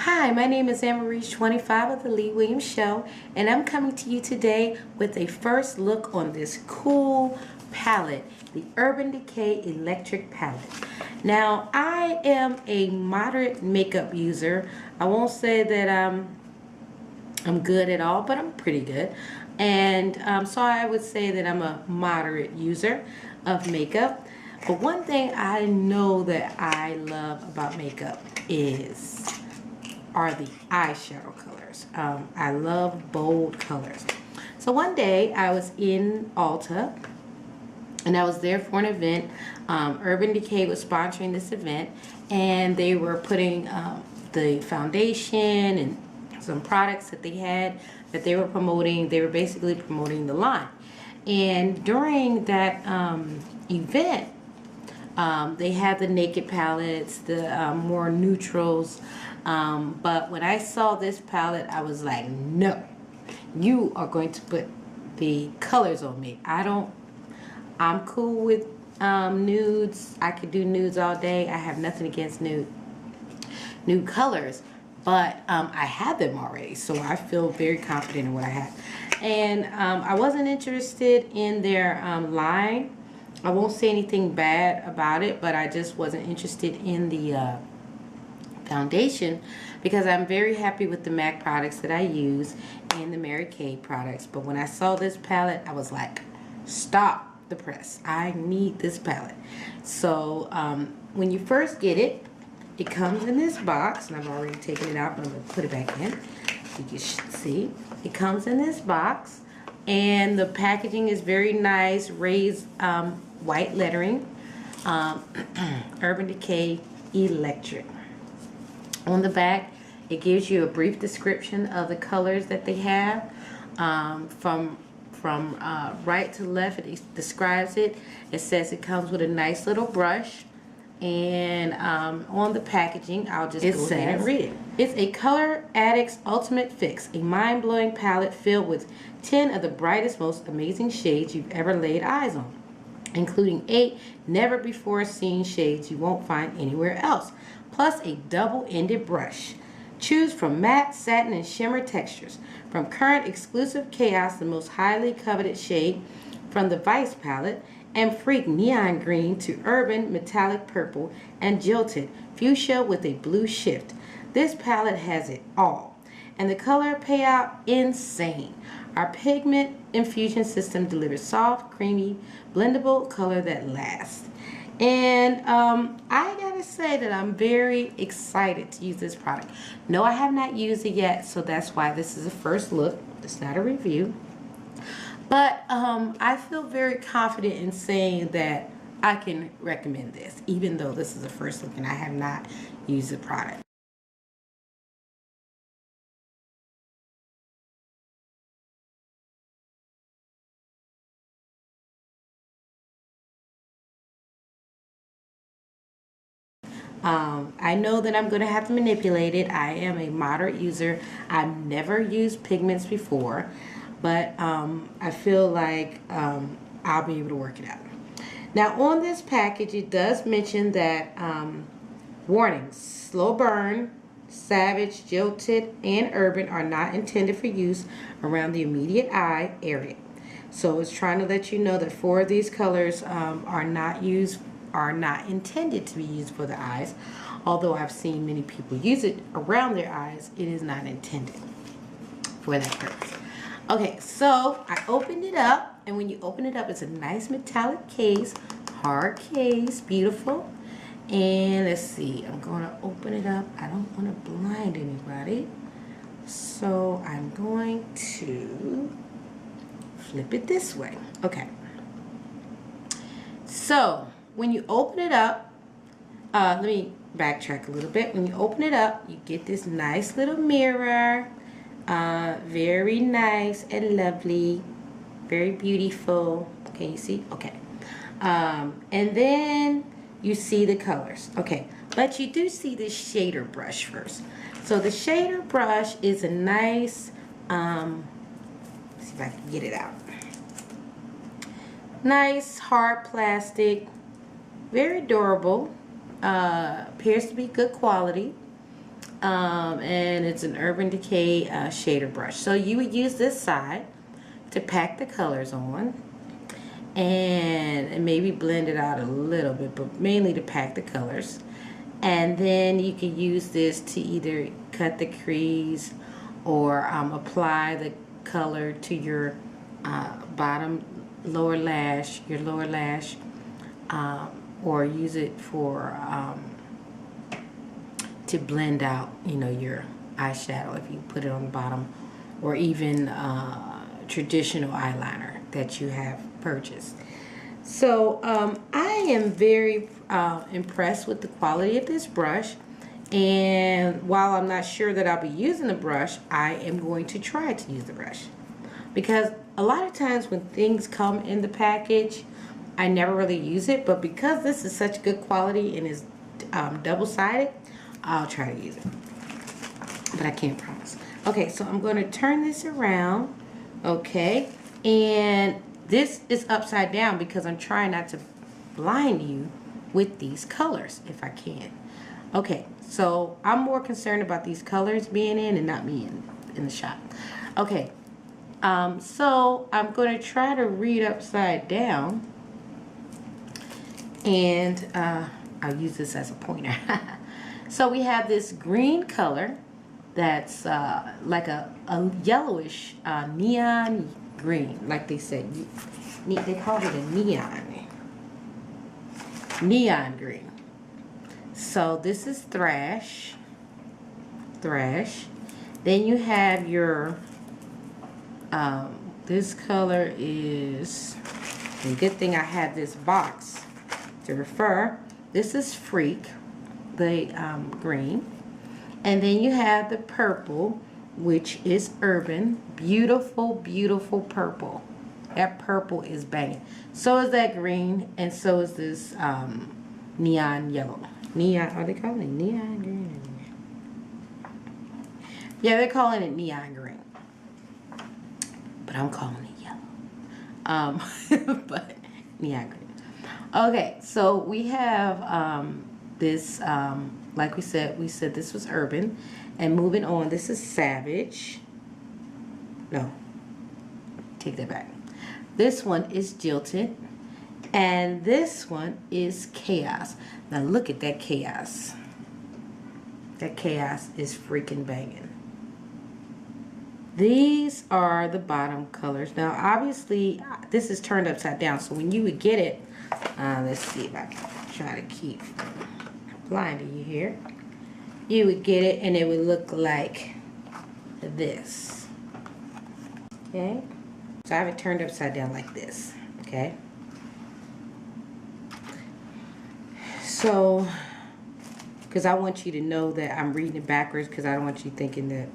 Hi, my name is Anne-Marie25 of the Lee Williams Show, and I'm coming to you today with a first look on this cool palette, the Urban Decay Electric Palette. Now, I am a moderate makeup user. I won't say that I'm good at all, but I'm pretty good. And so I would say that I'm a moderate user of makeup. But one thing I know that I love about makeup are the eyeshadow colors. I love bold colors. So one day I was in Ulta and I was there for an event. Urban Decay was sponsoring this event, and they were putting the foundation and some products that they had that they were promoting. They were basically promoting the line. And during that event, they had the naked palettes, the more neutrals. But when I saw this palette, I was like, no, you are going to put the colors on me. I'm cool with nudes. I could do nudes all day. I have nothing against nude colors, but I had them already, so I feel very confident in what I have. And I wasn't interested in their line. I won't say anything bad about it, but I just wasn't interested in the foundation because I'm very happy with the MAC products that I use and the Mary Kay products. But when I saw this palette, I was like, stop the press. I need this palette. So when you first get it, it comes in this box, and I've already taken it out, but I'm going to put it back in. You can see it comes in this box, and the packaging is very nice, raised white lettering, Urban Decay Electric. On the back, it gives you a brief description of the colors that they have. From right to left, it describes it. It says it comes with a nice little brush. And on the packaging, I'll just go ahead and read it. It's a Color Addict's Ultimate Fix, a mind-blowing palette filled with 10 of the brightest, most amazing shades you've ever laid eyes on, including 8 never-before-seen shades you won't find anywhere else, plus a double-ended brush. Choose from matte, satin, and shimmer textures. From current exclusive Chaos, the most highly coveted shade from the Vice palette, and Freak Neon Green to Urban Metallic Purple and Jilted Fuchsia with a blue shift. This palette has it all. And the color payout, insane. Our pigment infusion system delivers soft, creamy, blendable color that lasts. And I gotta say that I'm very excited to use this product. No, I have not used it yet, so that's why this is a first look. It's not a review. But I feel very confident in saying that I can recommend this, even though this is a first look and I have not used the product. I know that I'm going to have to manipulate it. I am a moderate user. I've never used pigments before, but I feel like I'll be able to work it out. Now on this package, it does mention that warning, slow burn, savage, jilted, and urban are not intended for use around the immediate eye area. So it's trying to let you know that 4 of these colors are not intended to be used for the eyes. Although I've seen many people use it around their eyes, it is not intended for that purpose. Okay, so I opened it up, and when you open it up, it's a nice metallic case, hard case, beautiful. And let's see, I'm going to open it up. I don't want to blind anybody, so I'm going to flip it this way. Okay, so when you open it up, let me backtrack a little bit. When you open it up, you get this nice little mirror. Very nice and lovely, very beautiful. Can you see? Okay. And then you see the colors. Okay, but you do see this shader brush first. So the shader brush is a nice, let's see if I can get it out. Nice hard plastic, very durable, appears to be good quality. and it's an Urban Decay shader brush. So you would use this side to pack the colors on and maybe blend it out a little bit, but mainly to pack the colors. And then you can use this to either cut the crease or apply the color to your lower lash, or use it for to blend out, you know, your eyeshadow if you put it on the bottom, or even traditional eyeliner that you have purchased. So I am very impressed with the quality of this brush, and while I'm not sure that I'll be using the brush, I am going to try to use the brush, because a lot of times when things come in the package I never really use it, but because this is such good quality and is double-sided, I'll try to use it, but I can't promise. Okay, so I'm going to turn this around, okay, and this is upside down because I'm trying not to blind you with these colors if I can. Okay, so I'm more concerned about these colors being in and not me in the shot. Okay, so I'm going to try to read upside down, and I'll use this as a pointer. So we have this green color that's like a yellowish neon green, like they said. They call it a neon green. So this is thrash. Then you have your this color is, and good thing I have this box to refer. This is Freak, the green. And then you have the purple, which is Urban. Beautiful, beautiful purple. That purple is banging. So is that green, and so is this neon yellow. Neon, are they calling it neon green? Yeah, they're calling it neon green. But I'm calling it yellow. But neon green. Okay, so we have this, like we said this was Urban. And moving on, this is Savage. No, take that back. This one is Jilted. And this one is Chaos. Now look at that Chaos. That Chaos is freaking banging. These are the bottom colors. Now obviously this is turned upside down, so when you would get it, let's see if I can try to keep blinding you here. You would get it and it would look like this. Okay, so I have it turned upside down like this. Okay, so because I want you to know that I'm reading it backwards, because I don't want you thinking that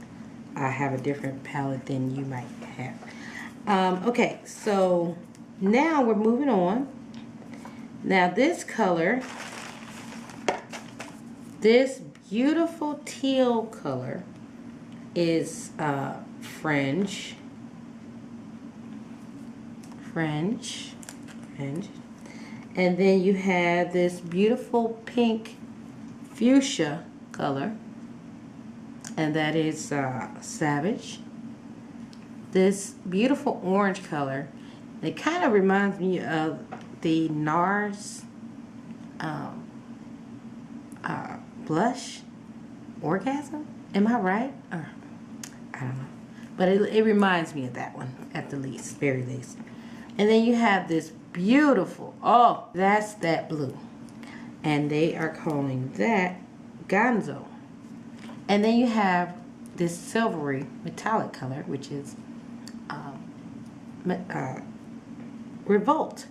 I have a different palette than you might have. Okay, so now we're moving on. Now this color, this beautiful teal color, is Fringe. And then you have this beautiful pink fuchsia color, and that is Savage. This beautiful orange color, it kind of reminds me of the NARS blush Orgasm. Am I right? Or, I don't know, but it reminds me of that one at the least, very least. And then you have this beautiful, oh, that's that blue, and they are calling that Gonzo. And then you have this silvery metallic color, which is Revolt.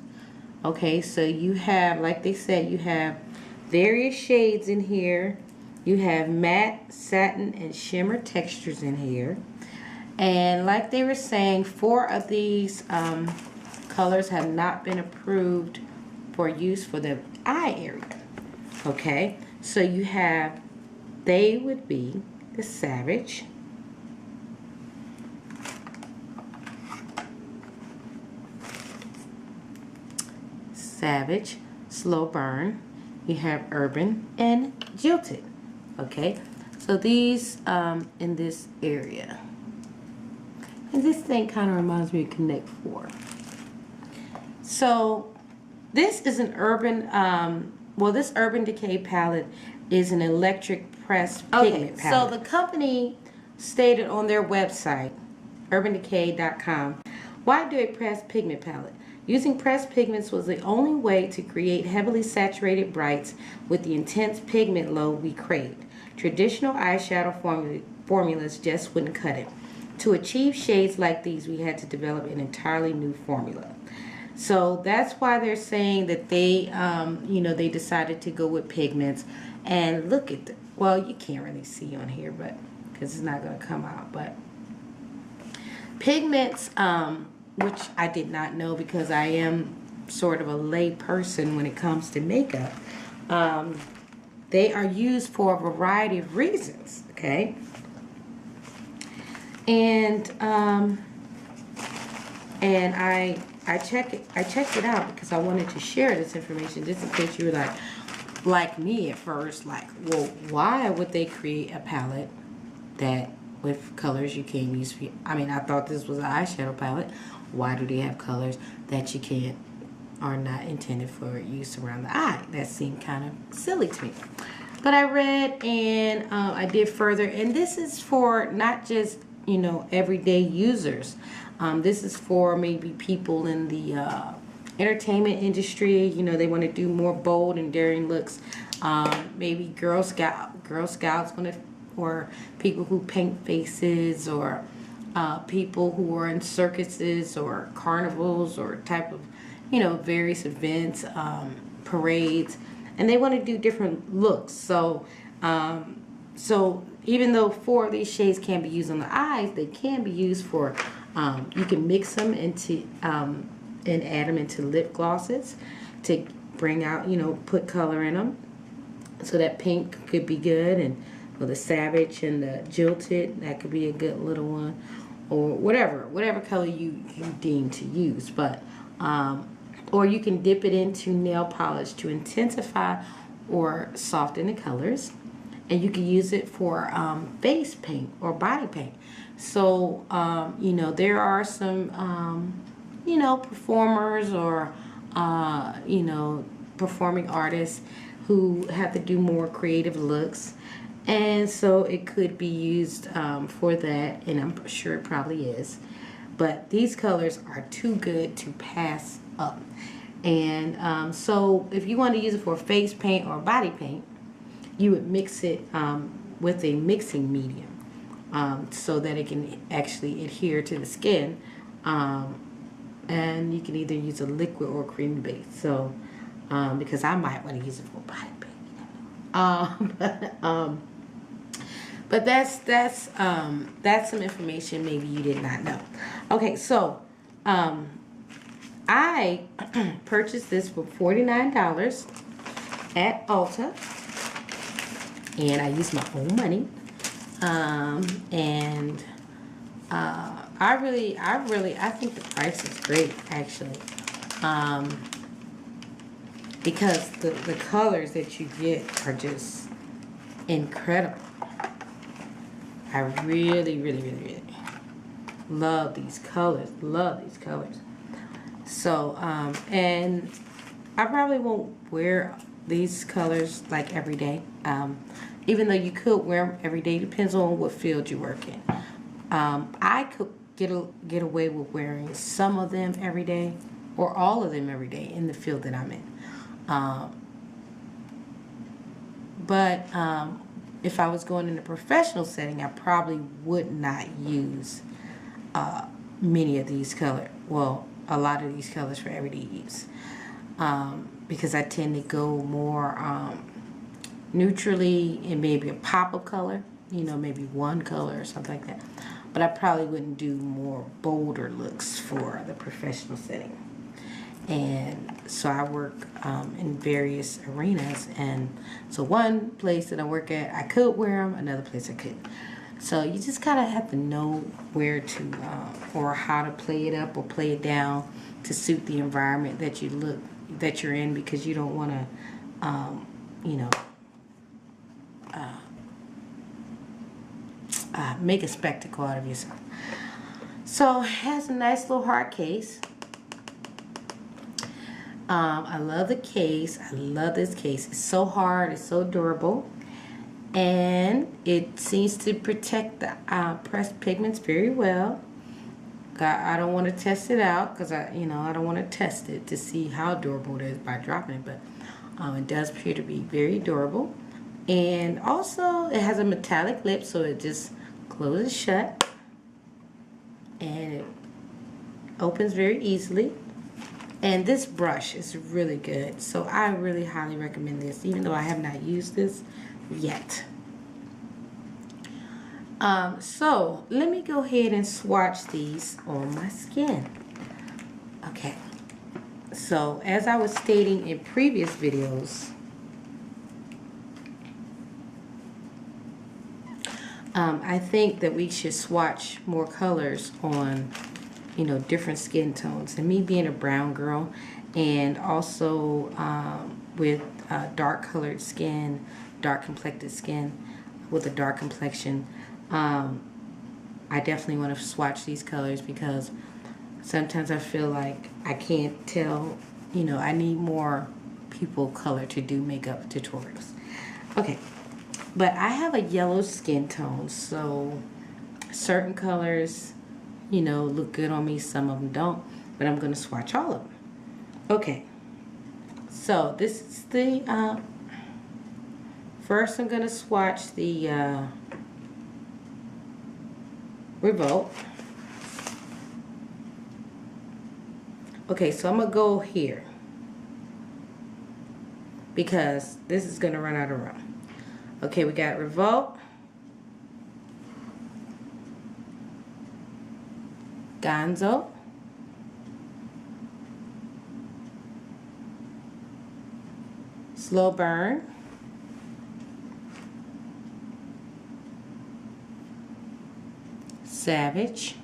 Okay, so you have, like they said, you have various shades in here. You have matte, satin, and shimmer textures in here. And like they were saying, 4 of these colors have not been approved for use for the eye area. Okay, so you have, they would be the Savage, Slow Burn, you have Urban, and Jilted. Okay, so So these in this area. And this thing kind of reminds me of Connect 4. So this is an Urban, this Urban Decay palette is an electric pressed pigment palette. So the company stated on their website, urbandecay.com, why do a pressed pigment palette? Using pressed pigments was the only way to create heavily saturated brights with the intense pigment load we craved. Traditional eyeshadow formulas just wouldn't cut it. To achieve shades like these, we had to develop an entirely new formula. So that's why they're saying that they, they decided to go with pigments. And look at well, you can't really see on here, but because it's not going to come out. But pigments, which I did not know because I am sort of a lay person when it comes to makeup, they are used for a variety of reasons, okay? And I checked it out because I wanted to share this information just in case you were like me at first, like, well, why would they create a palette that with colors you can't use? I mean, I thought this was an eyeshadow palette. Why do they have colors that you can't, are not intended for use around the eye? That seemed kind of silly to me. But I read and I did further, and this is for not just, everyday users. This is for maybe people in the entertainment industry. They want to do more bold and daring looks. Maybe Girl Scouts want to, or people who paint faces, or people who are in circuses or carnivals or type of, various events, parades, and they want to do different looks. So, even though 4 of these shades can't be used on the eyes, they can be used for, you can mix them into, and add them into lip glosses to bring out, put color in them. So that pink could be good, and the Savage and the Jilted, that could be a good little one, or whatever color you deem to use. But or you can dip it into nail polish to intensify or soften the colors, and you can use it for face paint or body paint. So there are some performers or performing artists who have to do more creative looks, and so it could be used for that, and I'm sure it probably is. But these colors are too good to pass up. And so if you want to use it for face paint or body paint, you would mix it with a mixing medium so that it can actually adhere to the skin. And you can either use a liquid or cream base. So because I might want to use it for body paint. But that's some information maybe you did not know. Okay, so I purchased this for $49 at Ulta, and I used my own money. I think the price is great, actually, because the colors that you get are just incredible. I really love these colors. So, and I probably won't wear these colors like every day. Even though you could wear them every day, depends on what field you work in. I could get away with wearing some of them every day, or all of them every day in the field that I'm in. But if I was going in a professional setting, I probably would not use many of these colors. Well, a lot of these colors for everyday use, because I tend to go more neutrally and maybe a pop of color, maybe one color or something like that. But I probably wouldn't do more bolder looks for the professional setting. And so I work in various arenas, and so one place that I work at, I could wear them, another place I couldn't. So you just kind of have to know where to or how to play it up or play it down to suit the environment that you're in, because you don't want to make a spectacle out of yourself. So it has a nice little hard case. I love the case. I love this case. It's so hard. It's so durable. And it seems to protect the pressed pigments very well. I don't want to test it out because I don't want to test it to see how durable it is by dropping it, but it does appear to be very durable. And also it has a metallic lip, so it just closes shut and it opens very easily. And this brush is really good, so I really highly recommend this, even though I have not used this yet. So let me go ahead and swatch these on my skin. Okay, so as I was stating in previous videos, I think that we should swatch more colors on, different skin tones. And me being a brown girl, and also with dark colored skin, dark complected skin with a dark complexion, I definitely want to swatch these colors because sometimes I feel like I can't tell, I need more people color to do makeup tutorials. Okay, but I have a yellow skin tone, so certain colors, look good on me, some of them don't, but I'm going to swatch all of them. Okay, so this is the, first I'm going to swatch the Revolt. Okay, so I'm going to go here because this is going to run out of room. Okay, we got Revolt, Gonzo, Slow Burn, Savage,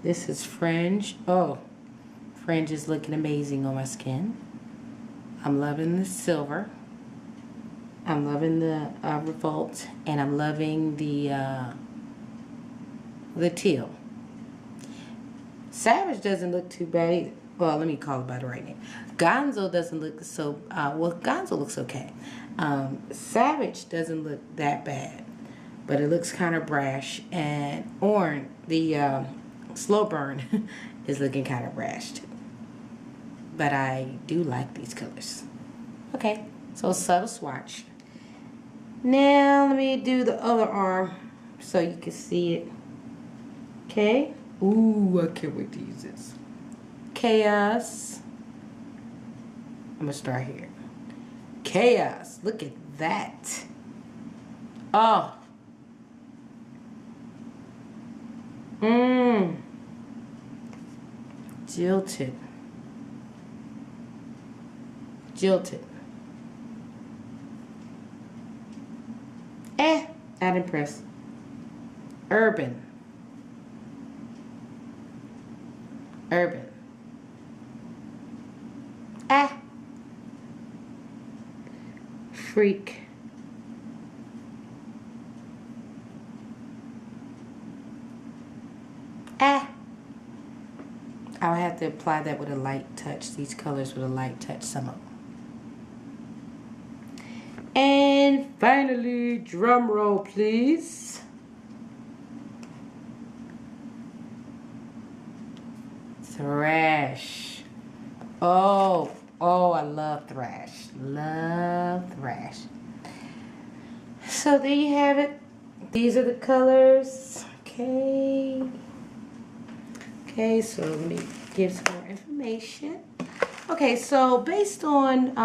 this is Fringe. Oh, Fringe is looking amazing on my skin. I'm loving the silver. I'm loving the Revolt, and I'm loving the teal. Savage doesn't look too bad either. Well, let me call it by the right name. Gonzo doesn't look so, well, Gonzo looks okay. Savage doesn't look that bad, but it looks kind of brash. And Orange, the Slow Burn, is looking kind of brash too. But I do like these colors. Okay, so subtle swatch. Now let me do the other arm so you can see it. Okay. Ooh, I can't wait to use this. Chaos. I'm gonna start here. Chaos. Look at that. Oh. Jilted. Jilted. Not impressed. Urban. Urban. Freak. I'll have to apply that with a light touch. These colors with a light touch, some of them. And finally, drum roll, please. Thrash. Oh, I love Thrash. Love Thrash. So there you have it. These are the colors. Okay. Okay, so let me give some more information. Okay, so based on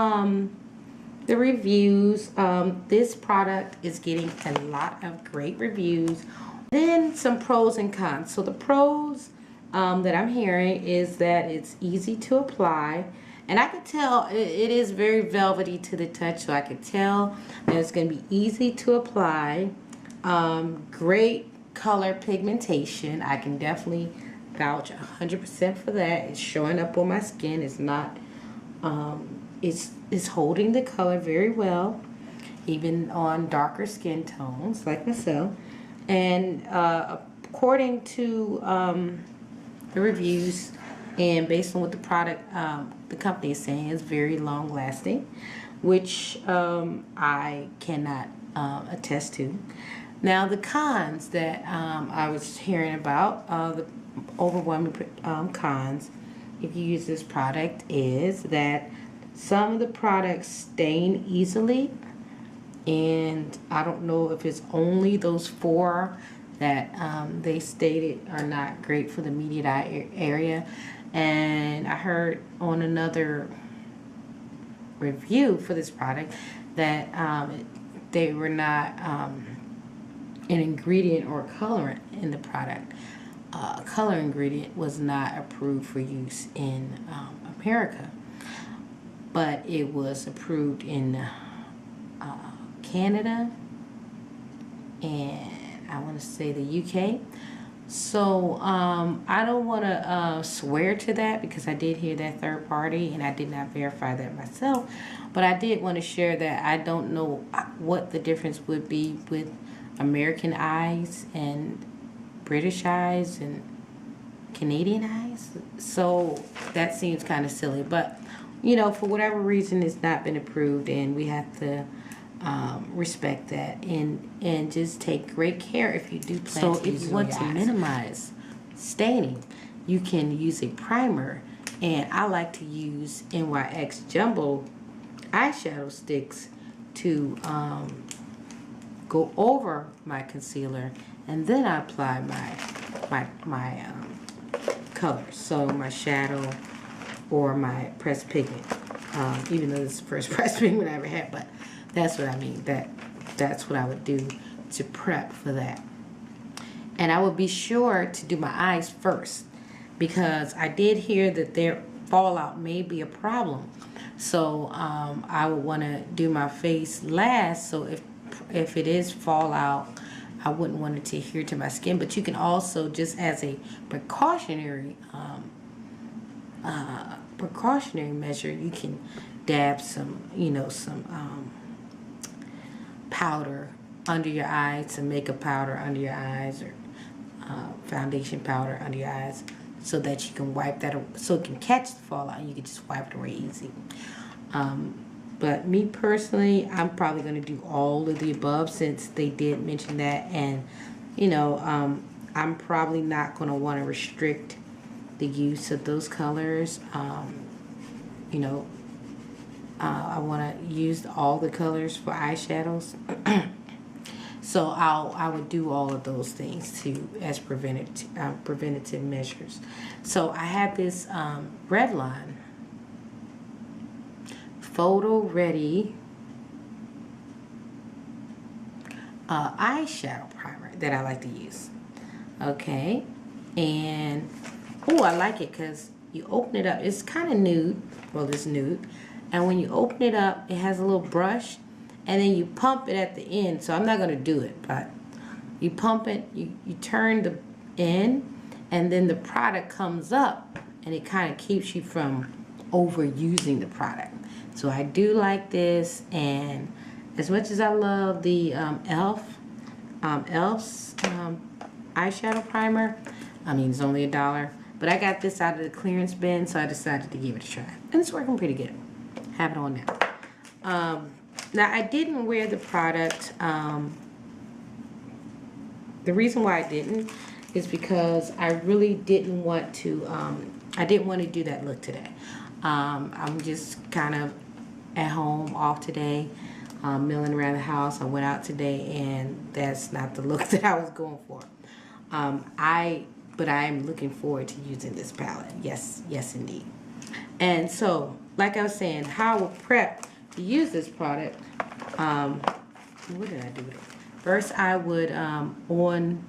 the reviews, this product is getting a lot of great reviews. Then some pros and cons. So the pros that I'm hearing is that it's easy to apply, and I could tell it is very velvety to the touch, so I could tell that it's going to be easy to apply. Great color pigmentation. I can definitely vouch 100% for that. It's showing up on my skin. It's not It's holding the color very well, even on darker skin tones like myself. And according to the reviews and based on what the product, the company is saying, is very long lasting, which I cannot attest to. Now the cons that I was hearing about, the overwhelming cons if you use this product, is that some of the products stain easily, and I don't know if it's only those 4 that they stated are not great for the immediate eye area. And I heard on another review for this product that they were not an ingredient or colorant in the product. Color ingredient was not approved for use in America, but it was approved in Canada and I want to say the UK. So I don't want to swear to that because I did hear that third party and I did not verify that myself, but I did want to share that I don't know what the difference would be with American eyes and British eyes and Canadian eyes. So that seems kind of silly, but you know, for whatever reason it's not been approved, and we have to respect that and just take great care if you do plan to use it. So if you want to minimize staining, you can use a primer, and I like to use NYX Jumbo eyeshadow sticks to go over my concealer, and then I apply my colors, so my shadow or my pressed pigment, even though this is the first pressed pigment I ever had, but that's what I mean. That's what I would do to prep for that. And I would be sure to do my eyes first, because I did hear that their fallout may be a problem. So I would want to do my face last, so if it is fallout, I wouldn't want it to adhere to my skin. But you can also, just as a precautionary measure, you can dab some, some powder under your eyes, some makeup powder under your eyes, or foundation powder under your eyes, so that you can wipe that, so it can catch the fallout and you can just wipe it away easy. But me personally, I'm probably going to do all of the above, since they did mention that. And I'm probably not going to want to restrict the use of those colors. I want to use all the colors for eyeshadows. So I would do all of those things too, as preventative measures. So I have this Revlon Photo Ready eyeshadow primer that I like to use. Okay, and I like it because you open it up. It's kind of nude. Well, it's nude. And when you open it up, it has a little brush, and then you pump it at the end. So I'm not going to do it, but you pump it, you turn the end, and then the product comes up, and it kind of keeps you from overusing the product. So I do like this, and as much as I love the e.l.f.'s eyeshadow primer, I mean, it's only $1, but I got this out of the clearance bin, so I decided to give it a try, and it's working pretty good. Have it on now. Now I didn't wear the product. The reason why I didn't is because I really didn't want to. I didn't want to do that look today. I'm just kind of at home, off today, milling around the house. I went out today, and that's not the look that I was going for. But I am looking forward to using this palette. Yes, indeed. And so, like I was saying, how I would prep to use this product. What did I do with it? First, I would on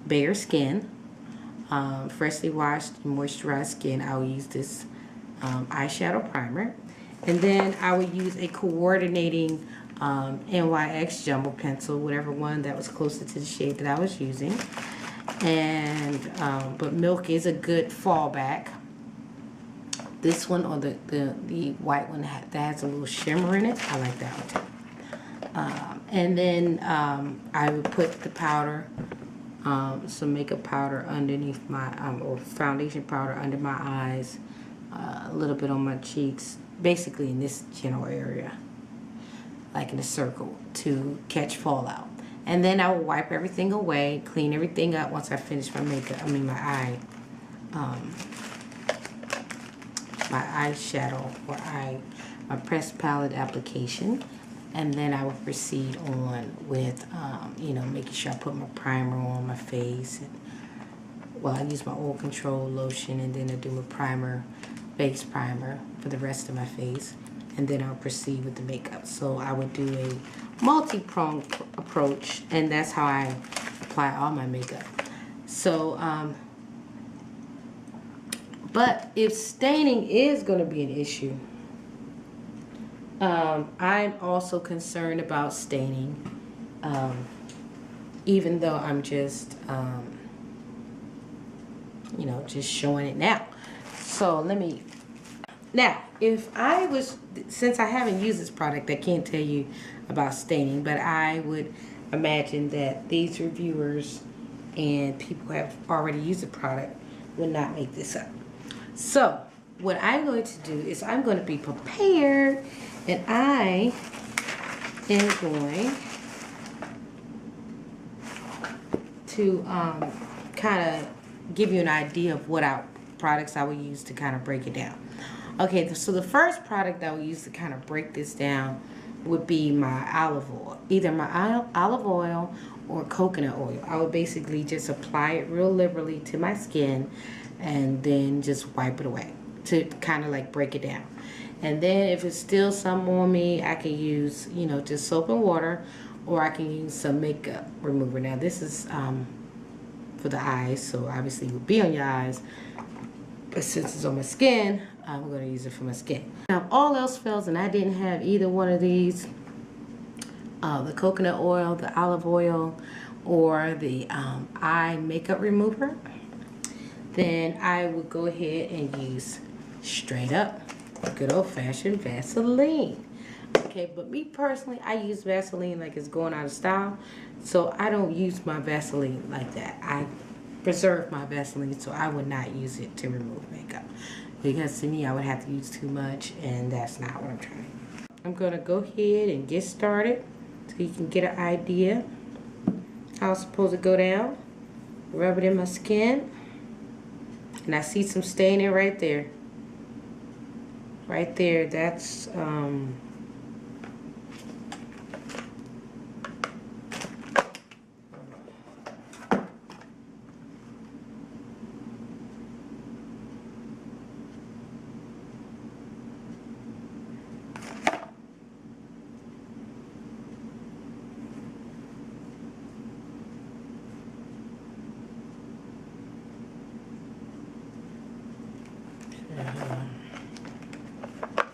bare skin, freshly washed, moisturized skin. I will use this eyeshadow primer, and then I would use a coordinating NYX Jumbo pencil, whatever one that was closer to the shade that I was using. And but Milk is a good fallback. This one, or the white one that has a little shimmer in it, I like that one too. And then I would put the powder, some makeup powder underneath my, or foundation powder under my eyes, a little bit on my cheeks, basically in this general area, like in a circle, to catch fallout. And then I will wipe everything away, clean everything up once I finish my makeup, my eyeshadow, or my pressed palette application. And then I will proceed on with, you know, making sure I put my primer on my face. And, well, I use my oil control lotion, and then I do a primer, base primer for the rest of my face. And then I'll proceed with the makeup. So I would do a multi-pronged approach, and that's how I apply all my makeup. So, but if staining is going to be an issue, I'm also concerned about staining, even though I'm just, you know, just showing it now. So now, if I was, since I haven't used this product, I can't tell you about staining, but I would imagine that these reviewers and people who have already used the product would not make this up. So what I'm going to do is I'm going to be prepared, and I am going to kind of give you an idea of what products I would use to kind of break it down. Okay, so the first product I would use to kind of break this down would be my olive oil. Either my olive oil or coconut oil. I would basically just apply it real liberally to my skin and then just wipe it away to kind of like break it down. And then if it's still some on me, I can use, you know, just soap and water, or I can use some makeup remover. Now this is for the eyes, so obviously it will be on your eyes. But since it's on my skin, I'm going to use it for my skin. Now, if all else fails and I didn't have either one of these, the coconut oil, the olive oil, or the eye makeup remover, then I would go ahead and use straight up good old-fashioned Vaseline. Okay, but me personally, I use Vaseline like it's going out of style, so I don't use my Vaseline like that. I preserve my Vaseline, so I would not use it to remove makeup, because to me I would have to use too much, and that's not what I'm trying. I'm gonna go ahead and get started so you can get an idea how it's supposed to go down. Rub it in my skin, and I see some staining right there. Right there, that's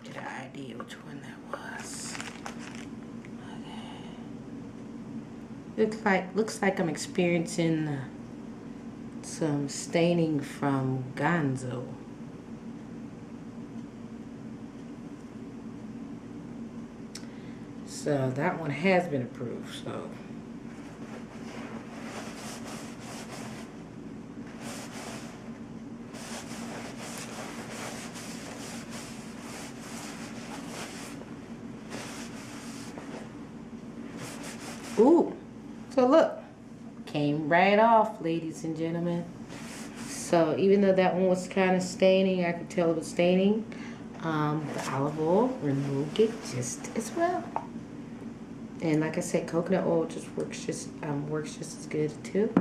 get an idea which one that was. Okay. Looks like I'm experiencing some staining from Gonzo. So that one has been approved, so. Ooh, so look, came right off, ladies and gentlemen. So even though that one was kind of staining, I could tell it was staining, the olive oil removed it just as well. And like I said, coconut oil just works just as good too.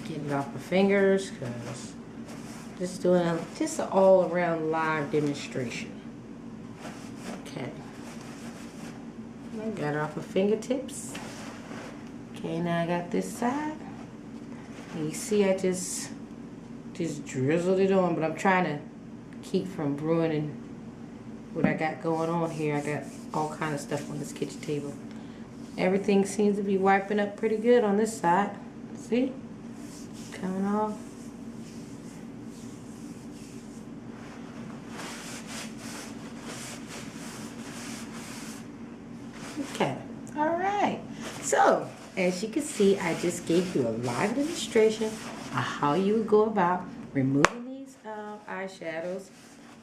Getting it off my fingers, cause just doing an all around live demonstration. Okay. I got it off my fingertips. Okay, now I got this side. And you see I just drizzled it on, but I'm trying to keep from ruining what I got going on here. I got all kind of stuff on this kitchen table. Everything seems to be wiping up pretty good on this side. See? Coming off. Okay, all right. So, as you can see, I just gave you a live demonstration of how you would go about removing these eyeshadows.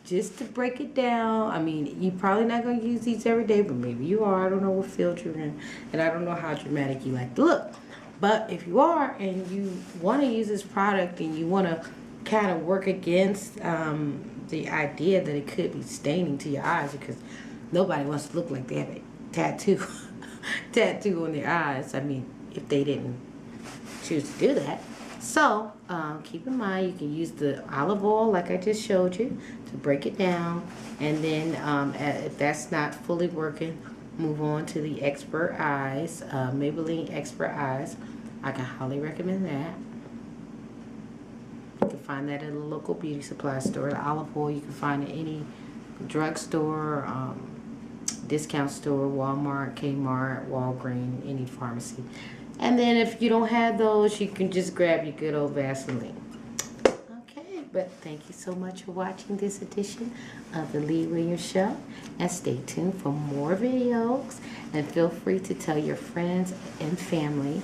Just to break it down, I mean, you're probably not going to use these every day, but maybe you are. I don't know what field you're in, and I don't know how dramatic you like to look. But if you are, and you want to use this product, and you want to kind of work against the idea that it could be staining to your eyes, because nobody wants to look like they have a tattoo on their eyes. I mean, if they didn't choose to do that. So keep in mind, you can use the olive oil like I just showed you to break it down, and then if that's not fully working, move on to the Expert Eyes, Maybelline Expert Eyes. I can highly recommend that. You can find that at a local beauty supply store. The olive oil you can find at any drugstore, discount store, Walmart, Kmart, Walgreens, any pharmacy. And then if you don't have those, you can just grab your good old Vaseline. Okay, but thank you so much for watching this edition of the Lee Williams Show. And stay tuned for more videos. And feel free to tell your friends and family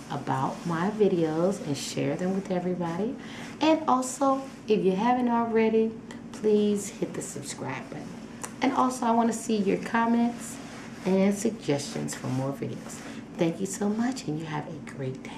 about my videos and share them with everybody. And also, if you haven't already, please hit the subscribe button. And also, I want to see your comments and suggestions for more videos. Thank you so much, and you have a great day.